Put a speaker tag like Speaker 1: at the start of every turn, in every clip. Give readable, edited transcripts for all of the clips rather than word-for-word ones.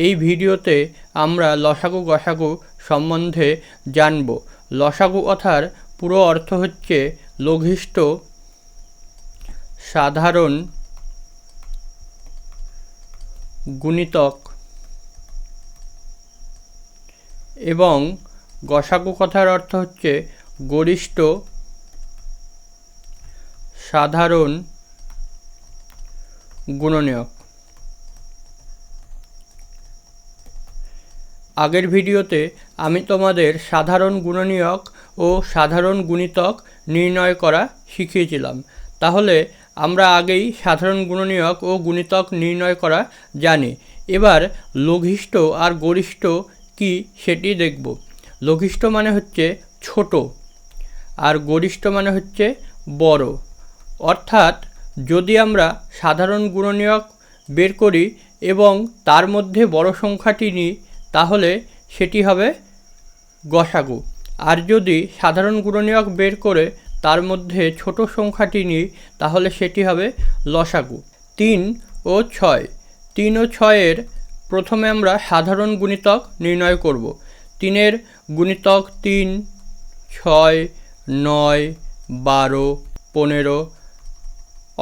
Speaker 1: এই ভিডিওতে আমরা লসাগু গসাগু সম্বন্ধে জানব। লসাগু কথার পুরো অর্থ হচ্ছে লঘিষ্ঠ সাধারণ গুণিতক এবং গসাগু কথার অর্থ হচ্ছে গরিষ্ঠ সাধারণ গুণনীয়ক। আগের ভিডিওতে আমি তোমাদের সাধারণ গুণনীয়ক ও সাধারণ গুণিতক নির্ণয় করা শিখিয়েছিলাম। তাহলে আমরা আগেই সাধারণ গুণনীয়ক ও গুণিতক নির্ণয় করা জানি। এবার লঘিষ্ঠ আর গরিষ্ঠ কি সেটি দেখব। লঘিষ্ঠ মানে হচ্ছে ছোট আর গরিষ্ঠ মানে হচ্ছে বড়। অর্থাৎ যদি আমরা সাধারণ গুণনীয়ক বের করি এবং তার মধ্যে বড় সংখ্যাটি নিই তাহলে সেটি হবে গসাগু। আর যদি সাধারণ গুণনীয়ক বের করে তার মধ্যে ছোট সংখ্যাটি নিই তাহলে সেটি হবে লসাগু। 3 ও 6, 3 ও 6-এর প্রথমে আমরা সাধারণ গুণিতক নির্ণয় করব। 3-এর গুণিতক 3, 6, 9, 12, 15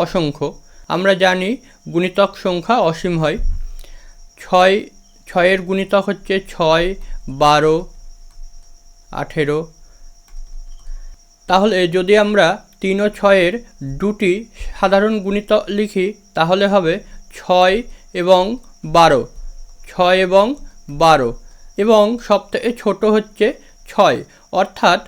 Speaker 1: অসংখ্য। আমরা জানি গুণিতক সংখ্যা অসীম হয়। 6-এর গুণিতক হচ্ছে 6, 12, 18। তাহলে যদি আমরা 3 ও 6-এর দুটি সাধারণ গুণিতক লিখি তাহলে হবে 6 এবং 12, 6 এবং 12 এবং সবথেকে ছোট হচ্ছে 6। অর্থাৎ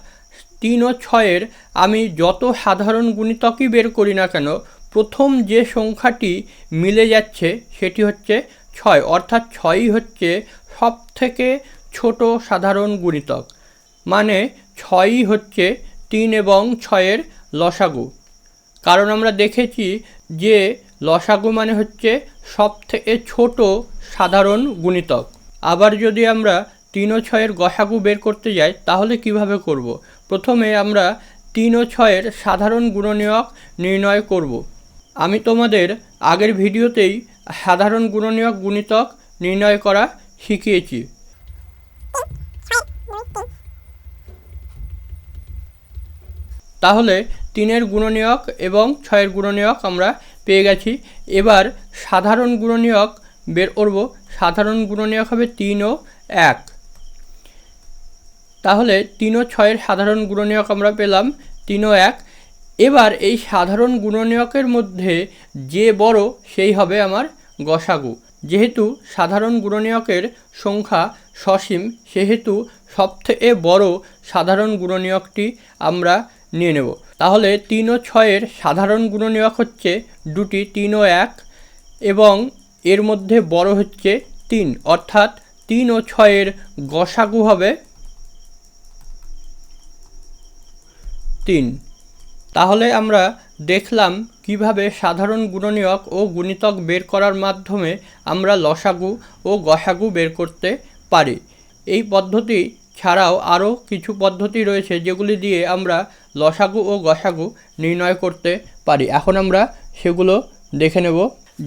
Speaker 1: 3 ও 6-এর আমি যত সাধারণ গুণিতকই বের করি না কেন প্রথম যে সংখ্যাটি মিলে যাচ্ছে সেটি হচ্ছে 6। অর্থাৎ 6ই হচ্ছে সবথেকে ছোট সাধারণ গুণিতক। মানে 6ই হচ্ছে 3 এবং 6-এর লসাগু। কারণ আমরা দেখেছি যে লসাগু মানে হচ্ছে সবথেকে ছোট সাধারণ গুণিতক। আবার যদি আমরা 3 ও 6-এর গসাগু বের করতে যাই তাহলে কিভাবে করব। প্রথমে আমরা 3 ও 6-এর সাধারণ গুণনীয়ক নির্ণয় করব। আমি তোমাদের আগের ভিডিওতেই সাধারণ গুণনীয়ক গুণিতক নির্ণয় করা শিখিয়েছি। তাহলে 3-এর গুণনীয়ক এবং 6-এর গুণনীয়ক আমরা পেয়ে গেছি। এবার সাধারণ গুণনীয়ক বের করব। সাধারণ গুণনীয়ক হবে 3 ও 1। তাহলে 3 ও 6-এর সাধারণ গুণনীয়ক আমরা পেলাম 3 ও 1। এবার এই সাধারণ গুণনীয়কের মধ্যে যে বড় সেই হবে আমার গসাগু। যেহেতু সাধারণ গুণনীয়কের সংখ্যা সসীম সেহেতু সবথেকে বড় সাধারণ গুণনীয়কটি আমরা নিয়ে নেব। তাহলে 3 ও 6-এর সাধারণ গুণনীয়ক হচ্ছে দুটি, 3 ও 1, এবং এর মধ্যে বড় হচ্ছে 3। অর্থাৎ 3 ও 6-এর গসাগু হবে 3। তাহলে আমরা দেখলাম কিভাবে সাধারণ গুণনীয়ক ও গুণিতক বের করার মাধ্যমে আমরা লসাগু ও গসাগু বের করতে পারি। এই পদ্ধতি ছাড়াও আরও কিছু পদ্ধতি রয়েছে যেগুলি দিয়ে আমরা লসাগু ও গসাগু নির্ণয় করতে পারি। এখন আমরা সেগুলো দেখে নেব।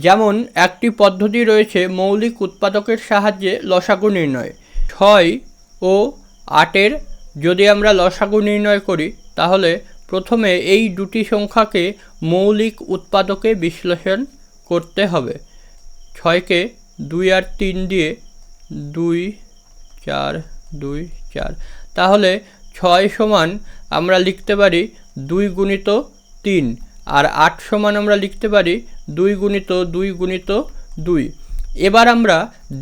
Speaker 1: যেমন একটি পদ্ধতি রয়েছে মৌলিক উৎপাদকের সাহায্যে লসাগু নির্ণয়। 6 ও 8-এর যদি আমরা লসাগু নির্ণয় করি তাহলে প্রথমে এই দুটি সংখ্যাকে মৌলিক উৎপাদকে বিশ্লেষণ করতে হবে। 6কে 2 আর 3 দিয়ে 2, 4, 2, 4। তাহলে 6 সমান আমরা লিখতে পারি 2 গুণিত 3, আর 8 সমান আমরা লিখতে পারি 2 গুণিত 2 গুণিত 2। এবার আমরা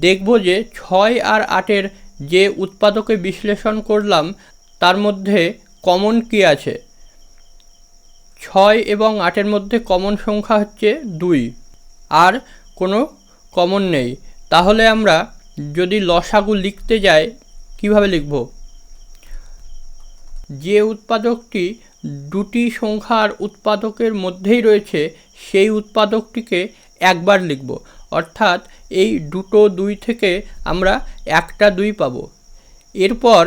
Speaker 1: দেখব যে 6 আর 8-এর যে উৎপাদকে বিশ্লেষণ করলাম তার মধ্যে কমন কী আছে। 6 এবং 8-এর মধ্যে কমন সংখ্যা হচ্ছে 2, আর কোনো কমন নেই। তাহলে আমরা যদি লসাগু লিখতে যাই কিভাবে লিখব। যে উৎপাদকটি দুটি সংখ্যার উৎপাদকের মধ্যেই রয়েছে সেই উৎপাদকটিকে একবার লিখব। অর্থাৎ এই দুটো 2 থেকে আমরা একটা 2 পাবো। এরপর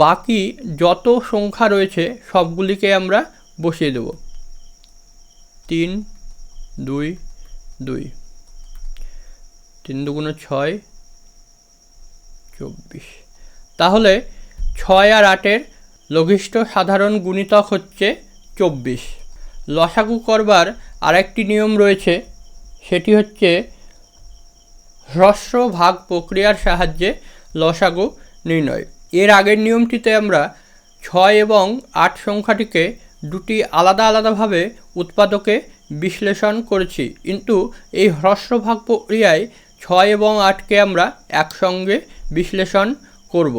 Speaker 1: বাকি যত সংখ্যা রয়েছে সবগুলিকে আমরা বসিয়ে দেব। 3, 2, 2, 3 দুগুণে 6, 24। তাহলে 6 আর 8-এর লঘিষ্ঠ সাধারণ গুণিতক হচ্ছে 24। লসাগু করবার আরেকটি নিয়ম রয়েছে, সেটি হচ্ছে হ্রস্ব ভাগ প্রক্রিয়ার সাহায্যে লসাগু নির্ণয়। এর আগের নিয়মটিতে আমরা 6 এবং 8 সংখ্যাটিকে দুটি আলাদা আলাদাভাবে উৎপাদকে বিশ্লেষণ করেছি, কিন্তু এই হ্রস্ব ভাগ প্রক্রিয়ায় 6 এবং 8কে আমরা একসঙ্গে বিশ্লেষণ করব।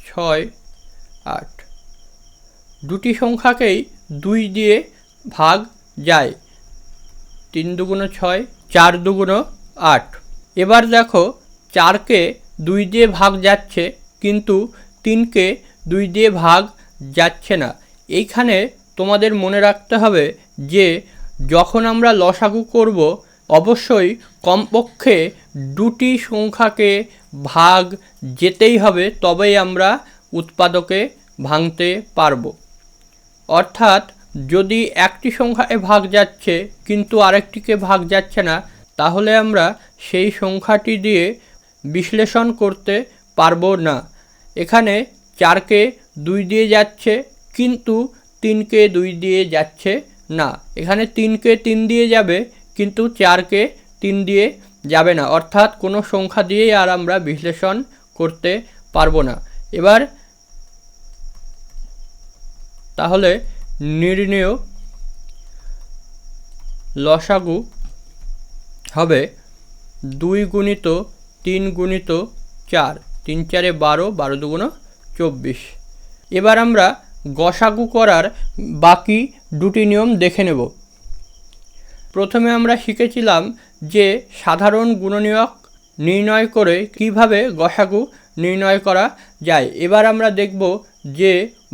Speaker 1: 6, 8 দুটি সংখ্যাকেই 2 দিয়ে ভাগ যায়। 3 দুগুণ 6, 4 দুগুণ 8। এবার দেখো 4কে 2 দিয়ে ভাগ যাচ্ছে, কিন্তু 3কে 2 দিয়ে ভাগ যাচ্ছে না। এইখানে তোমাদের মনে রাখতে হবে যে যখন আমরা লসাগু করব অবশ্যই কমপক্ষে দুটি সংখ্যাকে ভাগ যেতেই হবে, তবেই আমরা উৎপাদকে ভাঙতে পারবো। অর্থাৎ যদি একটি সংখ্যায় ভাগ যাচ্ছে কিন্তু আরেকটিকে ভাগ যাচ্ছে না, তাহলে আমরা সেই সংখ্যাটি দিয়ে বিশ্লেষণ করতে পারবো না। এখানে 4কে 2 দিয়ে যাচ্ছে, কিন্তু 3কে 2 দিয়ে যাচ্ছে না। এখানে 3কে 3 দিয়ে যাবে, কিন্তু 4কে 3 দিয়ে যাবে না। অর্থাৎ কোনো সংখ্যা দিয়েই আর আমরা বিশ্লেষণ করতে পারবো না। এবার তাহলে নির্ণেয় লসাগু হবে 2 গুণিত 3 গুণিত 4, 3 4 12, 12 দুগুণ 24। এবার আমরা গসাগু করার বাকি দুটি নিয়ম দেখে নেব। প্রথমে আমরা শিখেছিলাম যে সাধারণ গুণনীয়ক নির্ণয় করে কিভাবে গসাগু নির্ণয় করা যায়। এবার আমরা দেখব যে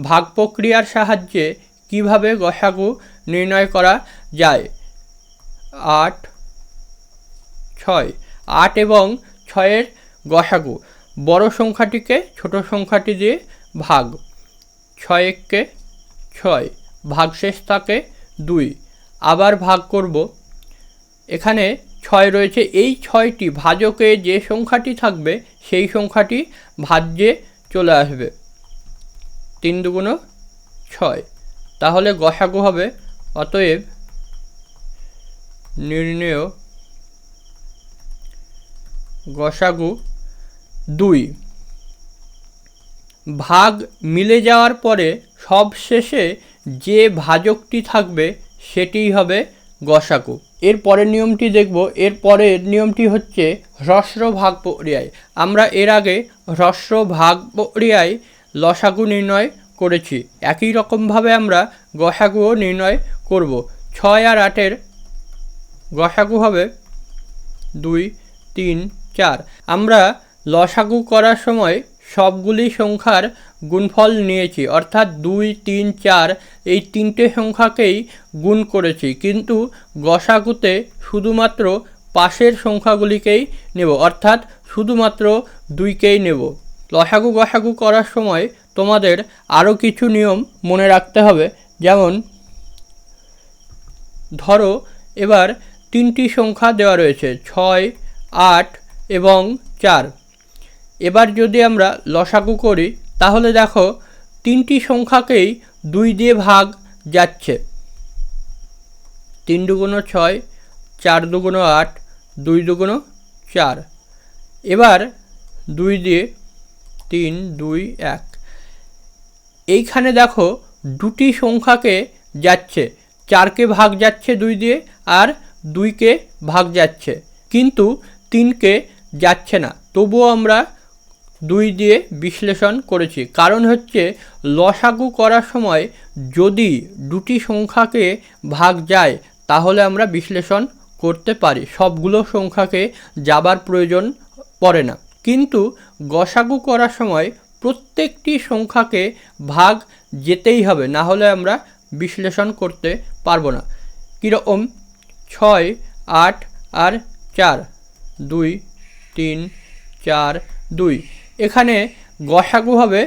Speaker 1: ভাগ প্রক্রিয়ার সাহায্যে কিভাবে গসাগু নির্ণয় করা যায়। 8, 6, 8 এবং 6-এর গসাগু বড় সংখ্যাটিকে ছোট সংখ্যাটি দিয়ে ভাগ। 6 এককে 6, ভাগশেষ থাকে 2, আবার ভাগ করব। এখানে 6 রয়েছে, এই 6টি ভাজকে যে সংখ্যাটি থাকবে সেই সংখ্যাটি ভাজ্যে চলে আসবে। 3 দুগুণ 6, তাহলে গসাগু হবে, অতএব নির্ণেয় গসাগু 2। ভাগ মিলে যাওয়ার পরে সবশেষে যে ভাজকটি থাকবে সেটিই হবে গসাগু। এর পরের নিয়মটি দেখব। এর পরের নিয়মটি হচ্ছে হ্রস্ব ভাগ প্রক্রিয়ায়। আমরা এর আগে হ্রস্ব ভাগ প্রক্রিয়ায় লসাগু নির্ণয় করেছি, একই রকমভাবে আমরা গসাগুও নির্ণয় করব। 6 আর 8-এর গসাগু হবে 2, 3, 4। আমরা লসাগু করার সময় সবগুলি সংখ্যার গুণফল নিয়েছি, অর্থাৎ 2, 3, 4 এই তিনটে সংখ্যাকেই গুণ করেছি, কিন্তু গসাগুতে শুধুমাত্র পাশের সংখ্যাগুলিকেই নেব, অর্থাৎ শুধুমাত্র 2কেই নেব। লসাগু গসাগু করার সময় তোমাদের আরও কিছু নিয়ম মনে রাখতে হবে। যেমন ধরো এবার 3টি সংখ্যা দেওয়া রয়েছে, 6, 8 এবং 4। এবার যদি আমরা লসাগু করি তাহলে দেখো 3টি সংখ্যাকেই 2 দিয়ে ভাগ যাচ্ছে। 3 দুগুণ 6, 4 দুগুণ 8, 2 দুগুণ 4। এবার 2 দিয়ে 3, 2, 1। এইখানে দেখো দুটি সংখ্যাকে যাচ্ছে, 4কে ভাগ যাচ্ছে 2 দিয়ে, আর 2কে ভাগ যাচ্ছে, কিন্তু 3কে যাচ্ছে না। তবুও আমরা 2 দিয়ে বিশ্লেষণ করেছি, কারণ হচ্ছে লসাগু করার সময় যদি দুটি সংখ্যাকে ভাগ যায় তাহলে আমরা বিশ্লেষণ করতে পারি, সবগুলো সংখ্যাকে যাবার প্রয়োজন পড়ে না। কিন্তু গসাগু করার সময় প্রত্যেকটি সংখ্যাকে ভাগ যেতেই হবে, না হলে আমরা বিশ্লেষণ করতে পারবো না। কীরকম? 6, 8 আর 4, 2, 3, 4, 2। এখানে গসাগু হবে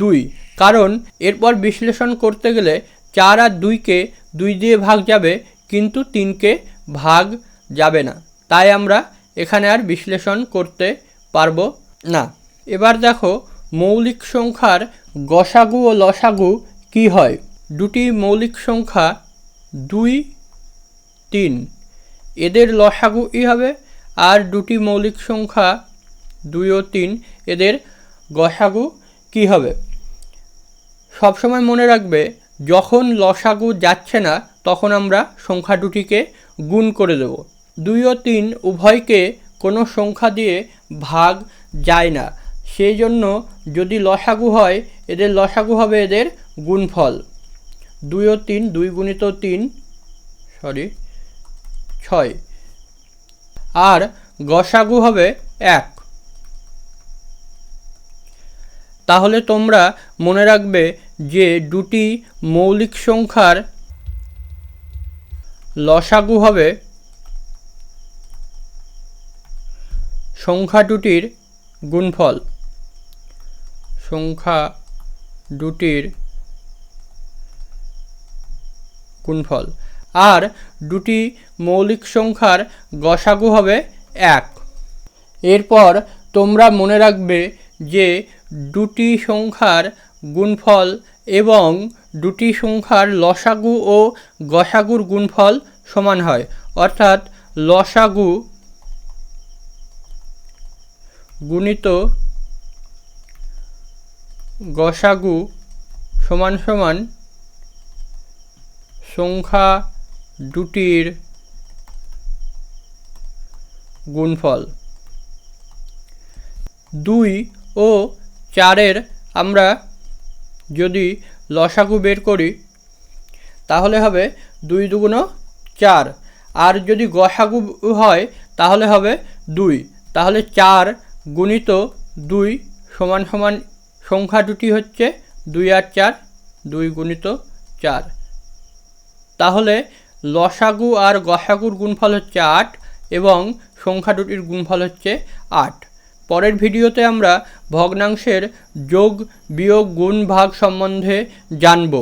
Speaker 1: 2, কারণ এরপর বিশ্লেষণ করতে গেলে 4 আর 2কে 2 দিয়ে ভাগ যাবে, কিন্তু 3কে ভাগ যাবে না, তাই আমরা এখানে আর বিশ্লেষণ করতে পারবো না। এবার দেখো মৌলিক সংখ্যার গসাগু ও লসাগু কি হয়। দুটি মৌলিক সংখ্যা 2, 3, এদের লসাগু ই হবে, আর দুটি মৌলিক সংখ্যা 2 ও 3 এদের গসাগু কি হবে। সবসময় মনে রাখবে, যখন লসাগু যাচ্ছে না তখন আমরা সংখ্যা দুটিকে গুণ করে দেব। 2 ও 3 উভয়কে কোনো সংখ্যা দিয়ে ভাগ যায় না, সেই জন্য যদি লসাগু হয় এদের লসাগু হবে এদের গুণফল। 2 ও 3, 2 গুণিত 3 6, আর গসাগু হবে 1। তাহলে তোমরা মনে রাখবে যে দুটি মৌলিক সংখ্যার লসাগু হবে সংখ্যা দুটির গুণফল। সংখ্যা দুটির গুণফল। আর দুটি মৌলিক সংখ্যার গসাগু হবে 1। এরপর তোমরা মনে রাখবে যে দুটি সংখ্যার গুণফল এবং দুটি সংখ্যার লসাগু ও গসাগুর গুণফল সমান হয়, অর্থাৎ লসাগু গুণিত গসাগু সমান সমান সংখ্যা দুটির গুণফল। 2 ও 4-এর আমরা যদি লসাগু বের করি তাহলে হবে 2 দুগুণ 4, আর যদি গসাগু হয় তাহলে হবে 2। তাহলে 4 গুণিত 2 সমান সমান সংখ্যা দুটি হচ্ছে 2 আর 4, 2 গুণিত 4। তাহলে লসাগু আর গসাগুর গুণফল হচ্ছে 8 এবং সংখ্যা দুটির গুণফল হচ্ছে 8। পরের ভিডিওতে আমরা ভগ্নাংশের যোগ, বিয়োগ, গুণ, ভাগ সম্বন্ধে জানব।